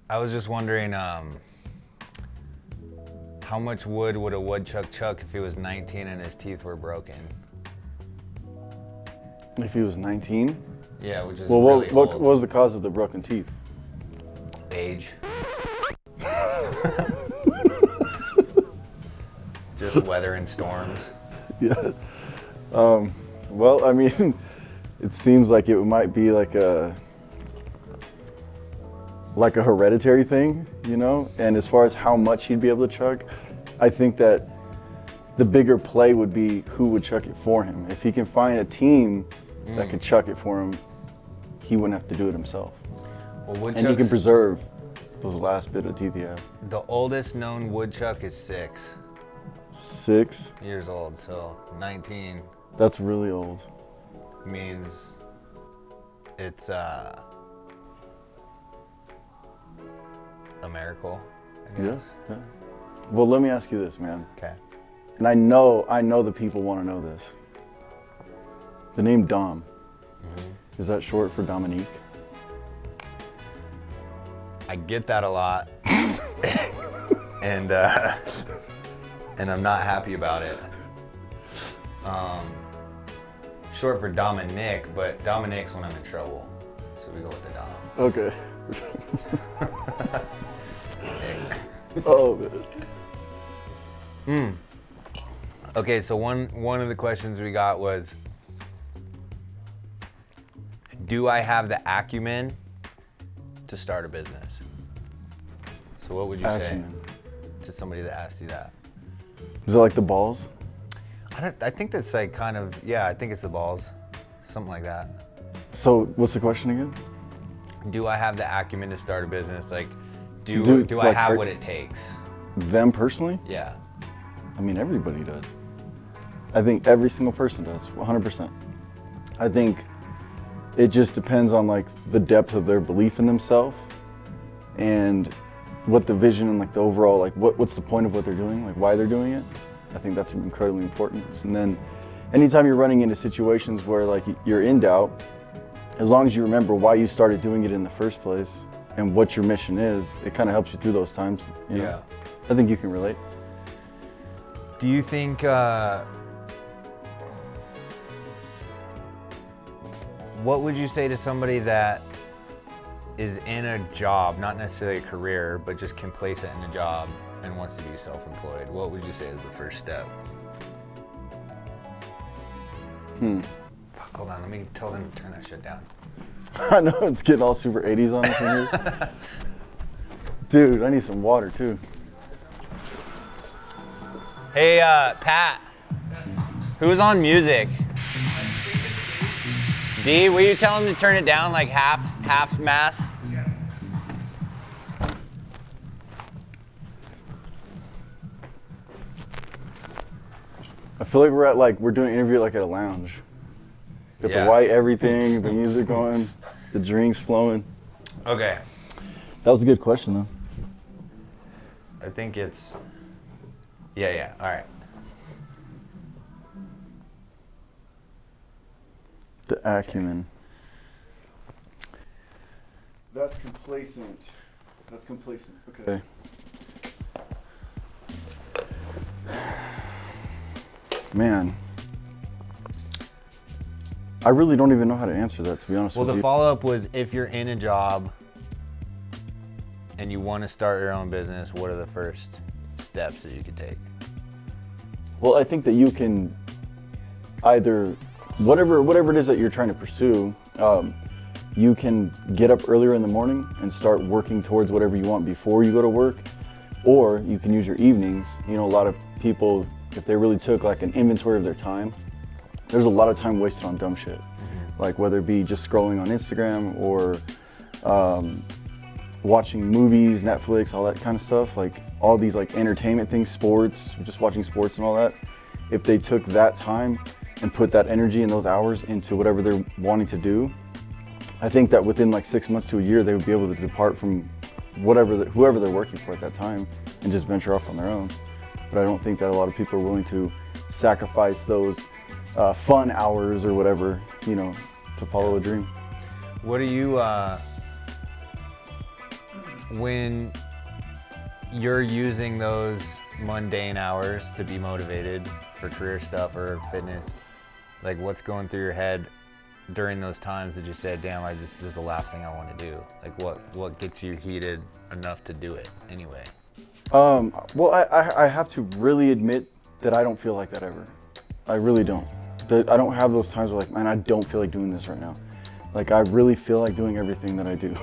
I was just wondering, how much wood would a woodchuck chuck if he was 19 and his teeth were broken? If he was 19? Yeah, which is Well, really what old. was the cause of the broken teeth? Age. Just weather and storms. Yeah. Well, I mean, it seems like it might be like a hereditary thing, you know? And as far as how much he'd be able to chuck, I think that the bigger play would be who would chuck it for him. If he can find a team that could chuck it for him, he wouldn't have to do it himself. Well, And he can preserve those last bit of teeth he has. the oldest known woodchuck is 6 6? years old, so 19 That's really old. means it's a miracle, I guess. Yeah. Well, let me ask you this, man. Okay. And I know the people want to know this. The name Dom, is that short for Dominic? I get that a lot, and I'm not happy about it. Short for Dominic, but Dominic's when I'm in trouble, so we go with the Dom. Okay. Oh, man. Okay, so one of the questions we got was, do I have the acumen to start a business? So what would you Acumen. say to somebody that asked you that? Is it like the balls? I think that's like kind of, yeah, I think it's the balls, something like that. So what's the question again? Do I have the acumen to start a business? Like, do I like have her- what it takes? Them personally? Yeah. I mean, everybody does. I think every single person does, 100%. I think it just depends on like the depth of their belief in themselves and what the vision and like the overall, like what's the point of what they're doing, like why they're doing it. I think that's incredibly important. And then anytime you're running into situations where like you're in doubt, as long as you remember why you started doing it in the first place and what your mission is, it kind of helps you through those times. You know? Yeah. I think you can relate. Do you think, what would you say to somebody that is in a job, not necessarily a career, but just complacent in a job and wants to be self-employed? What would you say is the first step? Fuck, hold on, let me tell them to turn that shit down. I know it's getting all super 80s on us in here. Dude, I need some water too. Hey, Pat, who's on music? D, will you tell him to turn it down like half mass? I feel like we're doing an interview like at a lounge. Got Yeah. the white everything, the music going, the drinks flowing. Okay. That was a good question though. I think it's, yeah, all right. The acumen. That's complacent. Okay. Man. I really don't even know how to answer that, to be honest Well, with the you. follow-up was, if you're in a job and you want to start your own business, what are the first steps that you could take? Well, I think that you can either, whatever it is that you're trying to pursue, you can get up earlier in the morning and start working towards whatever you want before you go to work, or you can use your evenings. You know, a lot of people, if they really took like an inventory of their time, there's a lot of time wasted on dumb shit. Like whether it be just scrolling on Instagram or watching movies, Netflix, all that kind of stuff, like all these like entertainment things, sports, just watching sports and all that. If they took that time and put that energy and those hours into whatever they're wanting to do, I think that within like 6 months to a year, they would be able to depart from whoever they're working for at that time and just venture off on their own. But I don't think that a lot of people are willing to sacrifice those fun hours or whatever, you know, to follow a dream. What do you, when you're using those mundane hours to be motivated for career stuff or fitness, like what's going through your head during those times that you said, damn, this is the last thing I want to do? Like what gets you heated enough to do it anyway? Well, I have to really admit that I don't feel like that ever. I really don't. I don't have those times where like, man, I don't feel like doing this right now. Like I really feel like doing everything that I do.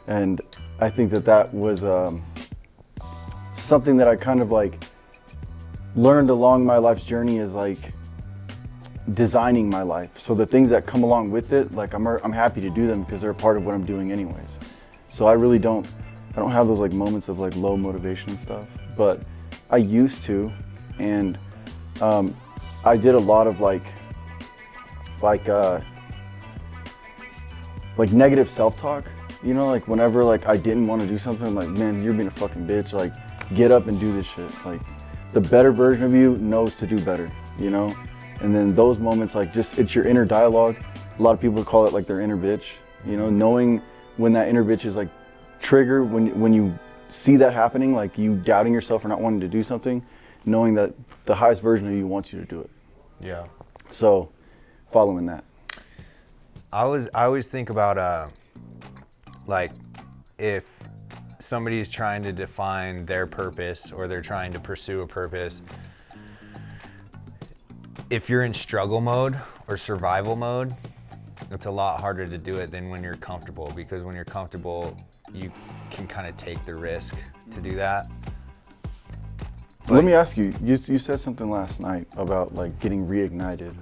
And I think that was something that I kind of like learned along my life's journey, is like designing my life. So the things that come along with it, like I'm happy to do them because they're a part of what I'm doing anyways. So I really don't have those like moments of like low motivation and stuff, but I used to. And I did a lot of like negative self-talk, you know, like whenever like I didn't want to do something, I'm like, man, you're being a fucking bitch, like get up and do this shit. Like the better version of you knows to do better, you know? And then those moments, like just, it's your inner dialogue. A lot of people call it like their inner bitch, you know, knowing when that inner bitch is like trigger, when you see that happening, like you doubting yourself or not wanting to do something, knowing that the highest version of you wants you to do it. Yeah. So following that. I always think about like if somebody's trying to define their purpose or they're trying to pursue a purpose, if you're in struggle mode or survival mode, it's a lot harder to do it than when you're comfortable, because when you're comfortable, you can kind of take the risk to do that. But let me ask you, you said something last night about like getting reignited.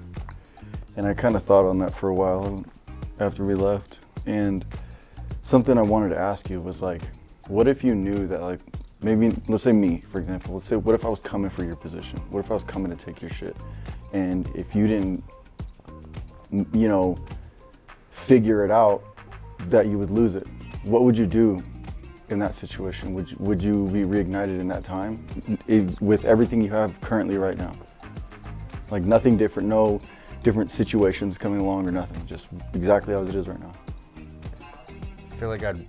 And I kind of thought on that for a while after we left. And something I wanted to ask you was like, what if you knew that like, maybe, let's say me, for example, let's say, what if I was coming for your position? What if I was coming to take your shit? And if you didn't, you know, figure it out, that you would lose it. What would you do in that situation? Would you be reignited in that time with everything you have currently right now? Like nothing different, no different situations coming along or nothing, just exactly as it is right now. I feel like I'd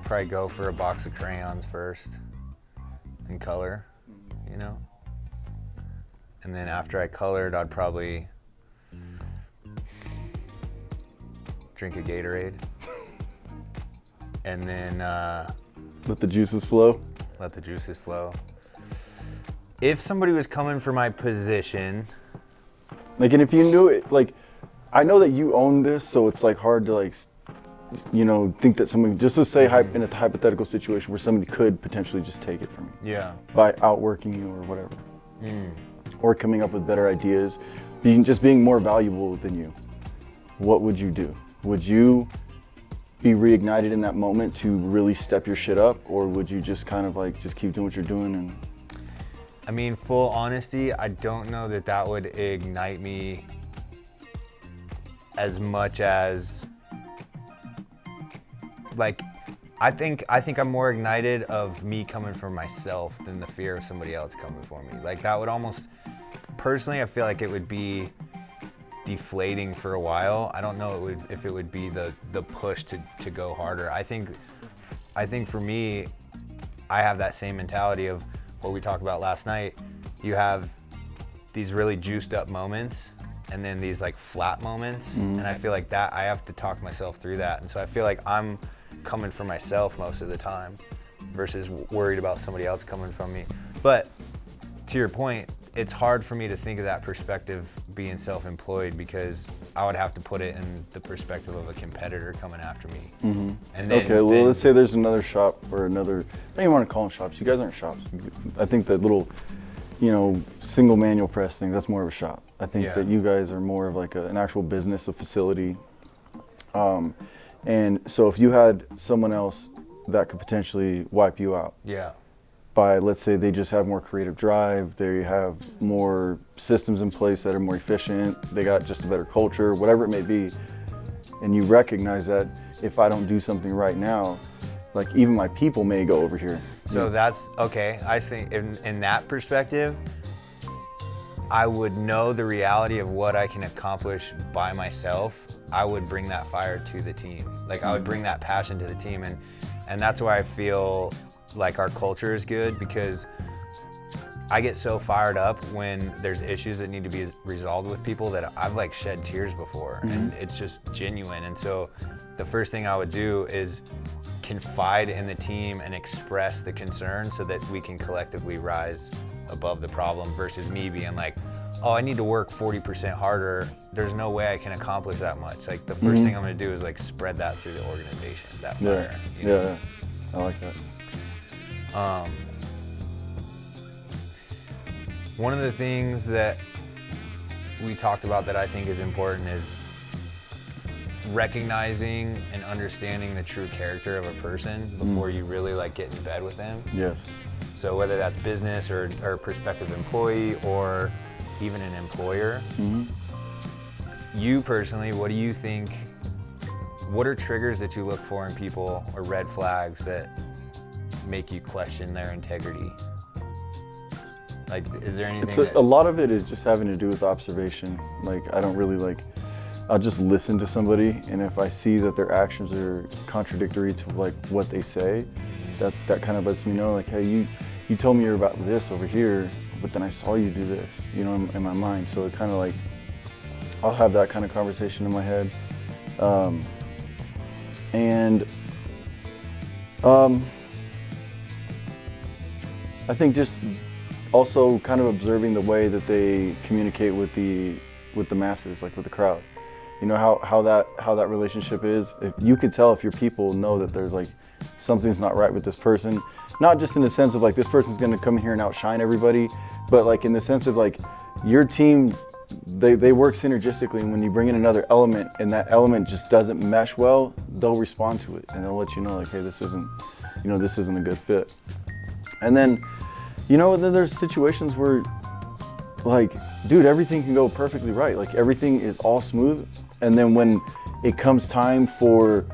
probably go for a box of crayons first and color, you know? And then after I colored, I'd probably drink a Gatorade. And then let the juices flow. Let the juices flow. If somebody was coming for my position, like, and if you knew it, like, I know that you own this, so it's like hard to like, you know, think that somebody, just to say in a hypothetical situation where somebody could potentially just take it from you. Yeah. By outworking you or whatever. Or coming up with better ideas, being more valuable than you. What would you do? Would you be reignited in that moment to really step your shit up, or would you just kind of like just keep doing what you're doing? And I mean, full honesty, I don't know that would ignite me as much as like I think I'm more ignited of me coming for myself than the fear of somebody else coming for me. Like that would almost, personally, I feel like it would be deflating for a while. I don't know if it would be the push to go harder. I think for me, I have that same mentality of what we talked about last night. You have these really juiced up moments and then these like flat moments. And I feel like that I have to talk myself through that. And so I feel like I'm coming for myself most of the time versus worried about somebody else coming from me. But to your point, it's hard for me to think of that perspective being self-employed, because I would have to put it in the perspective of a competitor coming after me. And then, okay, well, let's say there's another shop or another, I don't even want to call them shops. You guys aren't shops. I think that little, you know, single manual press thing, that's more of a shop. I think that you guys are more of like an actual business, a facility. And so if you had someone else that could potentially wipe you out. Yeah. By, let's say they just have more creative drive, they have more systems in place that are more efficient, they got just a better culture, whatever it may be. And you recognize that if I don't do something right now, like even my people may go over here. So that's, okay, I think in that perspective, I would know the reality of what I can accomplish by myself. I would bring that fire to the team. Like I would bring that passion to the team. And And that's why I feel like our culture is good, because I get so fired up when there's issues that need to be resolved with people that I've like shed tears before, and it's just genuine. And so the first thing I would do is confide in the team and express the concern so that we can collectively rise above the problem, versus me being like, oh, I need to work 40% harder. There's no way I can accomplish that much. Like the first thing I'm gonna do is like spread that through the organization, that fire. You know? Yeah, I like that. One of the things that we talked about that I think is important is recognizing and understanding the true character of a person before you really like get in bed with them. Yes. So whether that's business or prospective employee or even an employer, you personally, what do you think, what are triggers that you look for in people or red flags that make you question their integrity? Like, is there anything A lot of it is just having to do with observation. Like, I don't really like, I'll just listen to somebody, and if I see that their actions are contradictory to like what they say, that kind of lets me know, like, hey, you told me you're about this over here, but then I saw you do this, you know, in my mind. So it kind of like, I'll have that kind of conversation in my head. I think just also kind of observing the way that they communicate with the masses, like with the crowd. You know, how that relationship is. If you could tell if your people know that there's like something's not right with this person, not just in the sense of like this person's gonna come in here and outshine everybody, but like in the sense of like your team, they work synergistically, and when you bring in another element and that element just doesn't mesh well, they'll respond to it and they'll let you know like, hey, this isn't a good fit. And then, you know, then there's situations where like, dude, everything can go perfectly right. Like everything is all smooth. And then when it comes time for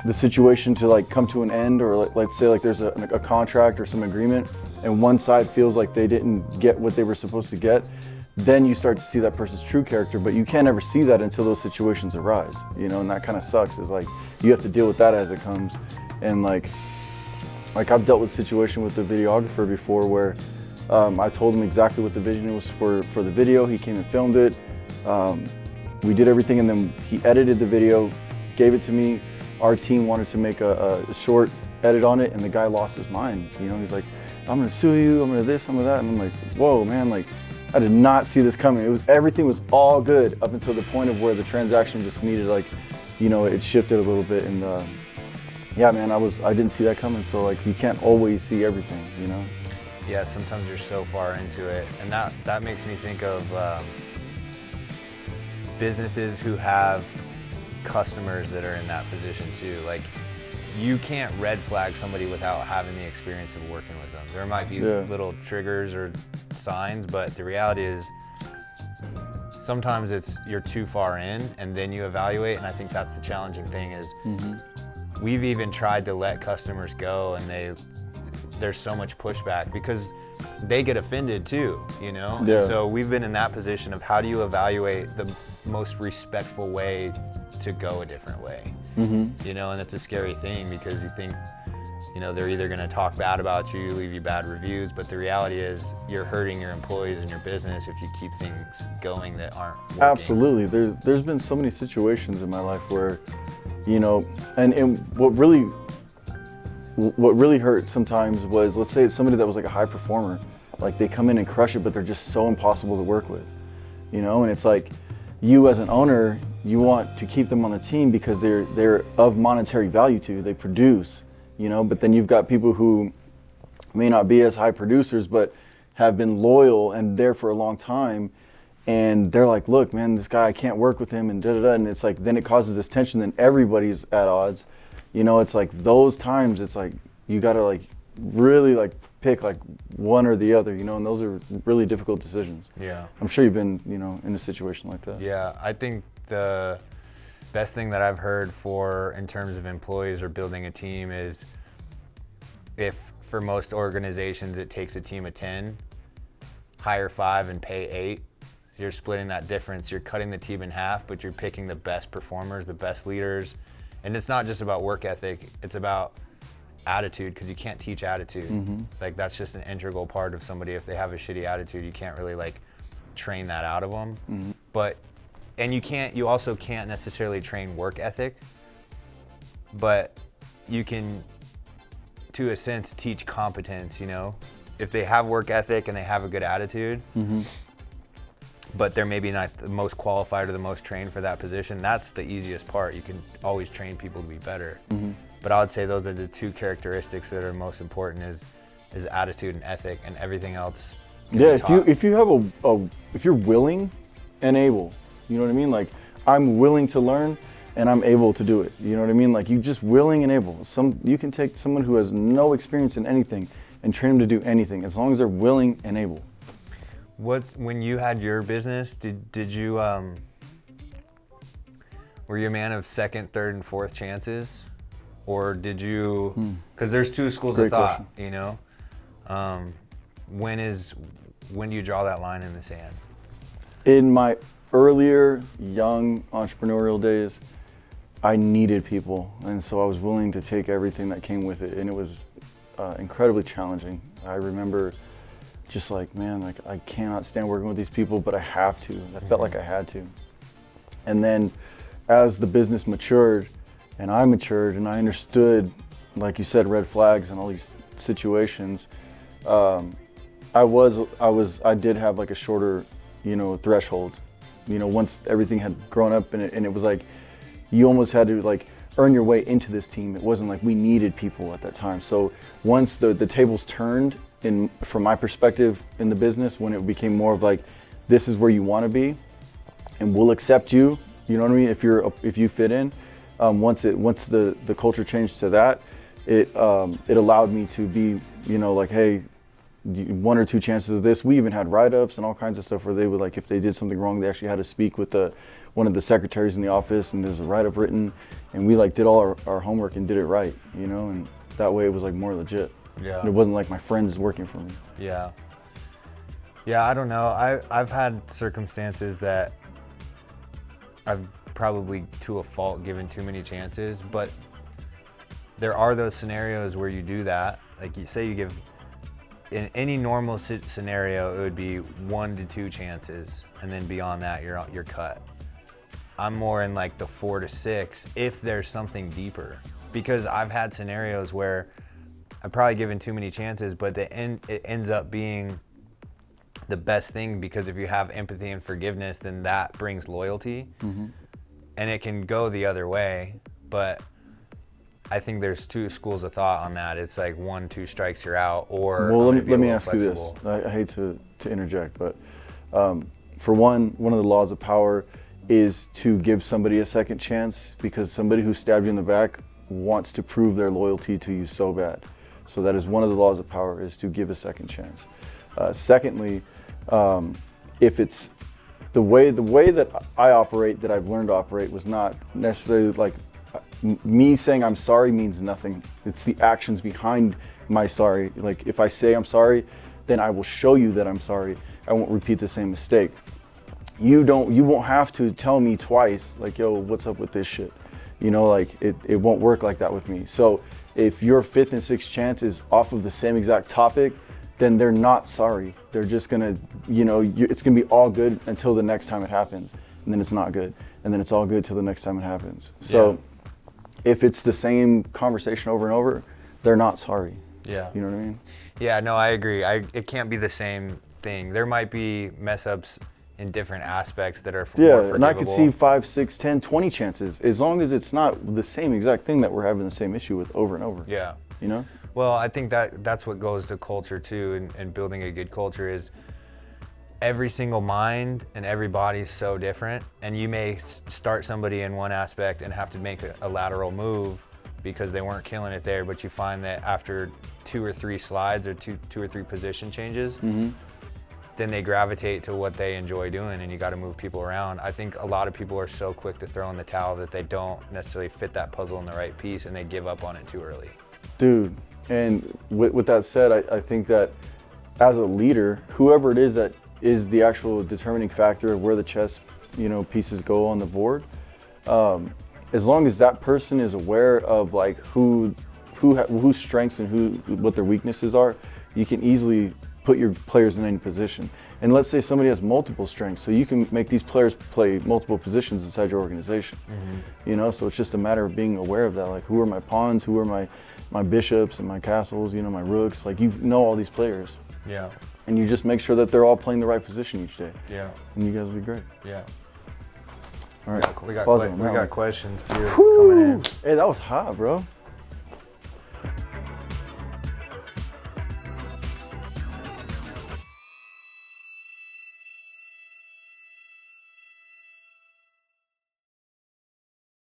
the situation to like come to an end, or like, let's say like there's a contract or some agreement and one side feels like they didn't get what they were supposed to get, then you start to see that person's true character, but you can't ever see that until those situations arise, you know, and that kind of sucks. Is like, you have to deal with that as it comes. And like I've dealt with a situation with the videographer before where I told him exactly what the vision was for the video. He came and filmed it. We did everything, and then he edited the video, gave it to me. Our team wanted to make a short edit on it, and the guy lost his mind. You know, he's like, I'm gonna sue you, I'm gonna this, I'm gonna that. And I'm like, whoa, man, like, I did not see this coming. Everything was all good up until the point of where the transaction just needed, like, you know, it shifted a little bit. And yeah, man, I didn't see that coming. So like, you can't always see everything, you know? Yeah, sometimes you're so far into it, and that makes me think of businesses who have customers that are in that position too. Like, you can't red flag somebody without having the experience of working with them. There might be little triggers or signs, but the reality is sometimes you're too far in and then you evaluate, and I think that's the challenging thing is we've even tried to let customers go, and there's so much pushback because they get offended too, you know? Yeah. And so we've been in that position of how do you evaluate the most respectful way to go a different way, you know? And it's a scary thing because you think, you know, they're either gonna talk bad about you, leave you bad reviews, but the reality is you're hurting your employees and your business if you keep things going that aren't working. Absolutely. There's been so many situations in my life where, you know, and what really hurt sometimes was, let's say it's somebody that was like a high performer, like they come in and crush it, but they're just so impossible to work with, you know? And it's like, you as an owner, you want to keep them on the team because they're of monetary value to you, they produce, you know? But then you've got people who may not be as high producers, but have been loyal and there for a long time. And they're like, look, man, this guy, I can't work with him, and da-da-da. And it's like, then it causes this tension, then everybody's at odds. You know, it's like those times, it's like, you gotta like really like pick like one or the other, you know, and those are really difficult decisions. Yeah. I'm sure you've been, you know, in a situation like that. Yeah, I think the best thing that I've heard in terms of employees or building a team is, if for most organizations it takes a team of 10, hire 5 and pay 8. You're splitting that difference. You're cutting the team in half, but you're picking the best performers, the best leaders, And it's not just about work ethic, it's about attitude, because you can't teach attitude. Like that's just an integral part of somebody. If they have a shitty attitude, you can't really like train that out of them. But, and you also can't necessarily train work ethic, but you can, to a sense, teach competence, you know? If they have work ethic and they have a good attitude, but they're maybe not the most qualified or the most trained for that position, that's the easiest part. You can always train people to be better. But I would say those are the two characteristics that are most important is attitude and ethic, and everything else can be taught. if you have if you're willing and able, you know what I mean? Like, I'm willing to learn and I'm able to do it. You know what I mean? Like, you just willing and able. You can take someone who has no experience in anything and train them to do anything, as long as they're willing and able. When you had your business, did you were you a man of second, third, and fourth chances, or did you? Because there's two schools of thought, you know. When do you draw that line in the sand? In my earlier young entrepreneurial days, I needed people, and so I was willing to take everything that came with it, and it was incredibly challenging. I remember just like, man, like I cannot stand working with these people, but I have to. I felt like I had to. And then as the business matured and I matured and I understood, like you said, red flags and all these situations, I did have like a shorter, you know, threshold. You know, once everything had grown up and it was like, you almost had to like earn your way into this team. It wasn't like we needed people at that time. So once the tables turned, from my perspective in the business, when it became more of like, this is where you want to be and we'll accept you, you know what I mean, if you fit in, once the culture changed to that, it allowed me to be, you know, like, hey, 1 or 2 chances of this. We even had write-ups and all kinds of stuff where they would, like, if they did something wrong, they actually had to speak with one of the secretaries in the office, and there's a write-up written, and we like did all our homework and did it right, you know, and that way it was like more legit. Yeah. And it wasn't like my friends working for me. Yeah. Yeah, I don't know. I've had circumstances that I've probably to a fault given too many chances, but there are those scenarios where you do that. Like you say, you give, in any normal scenario, it would be 1 to 2 chances, and then beyond that, you're cut. I'm more in like the 4 to 6 if there's something deeper, because I've had scenarios where I've probably given too many chances, but it ends up being the best thing, because if you have empathy and forgiveness, then that brings loyalty, and it can go the other way. But I think there's 2 schools of thought on that. It's like 1, 2 strikes, you're out, or well, let me ask you this. I hate to interject, but for one of the laws of power is to give somebody a second chance, because somebody who stabbed you in the back wants to prove their loyalty to you so bad. So that is one of the laws of power, is to give a second chance. Secondly, if it's the way that I operate, that I've learned to operate, was not necessarily like me saying I'm sorry means nothing. It's the actions behind my sorry. Like if I say I'm sorry, then I will show you that I'm sorry. I won't repeat the same mistake. You won't have to tell me twice, like, yo, what's up with this shit? You know, like it won't work like that with me. So if your 5th and 6th chance is off of the same exact topic, then they're not sorry. They're just gonna, you know, it's gonna be all good until the next time it happens, and then it's not good, and then it's all good till the next time it happens. So if it's the same conversation over and over, they're not sorry. Yeah. You know what I mean? Yeah, no, I agree. It can't be the same thing. There might be mess ups in different aspects that are more forgivable. And I could see 5, 6, 10, 20 chances, as long as it's not the same exact thing that we're having the same issue with over and over. Yeah. You know? Well, I think that's what goes to culture too, and building a good culture is every single mind and every body is so different, and you may start somebody in one aspect and have to make a lateral move because they weren't killing it there, but you find that after 2 or 3 slides or two or three position changes, then they gravitate to what they enjoy doing, and you got to move people around. I think a lot of people are so quick to throw in the towel that they don't necessarily fit that puzzle in the right piece, and they give up on it too early. Dude, and with that said, I think that as a leader, whoever it is that is the actual determining factor of where the chess, you know, pieces go on the board, as long as that person is aware of like whose strengths and what their weaknesses are, you can easily put your players in any position. And let's say somebody has multiple strengths, so you can make these players play multiple positions inside your organization. You know, so it's just a matter of being aware of that. Like, who are my pawns? Who are my bishops and my castles? You know, my rooks. Like, you know all these players. Yeah. And you just make sure that they're all playing the right position each day. Yeah. And you guys will be great. Yeah. All right. We got pause it on that we got one. questions too coming in. Hey, that was hot, bro.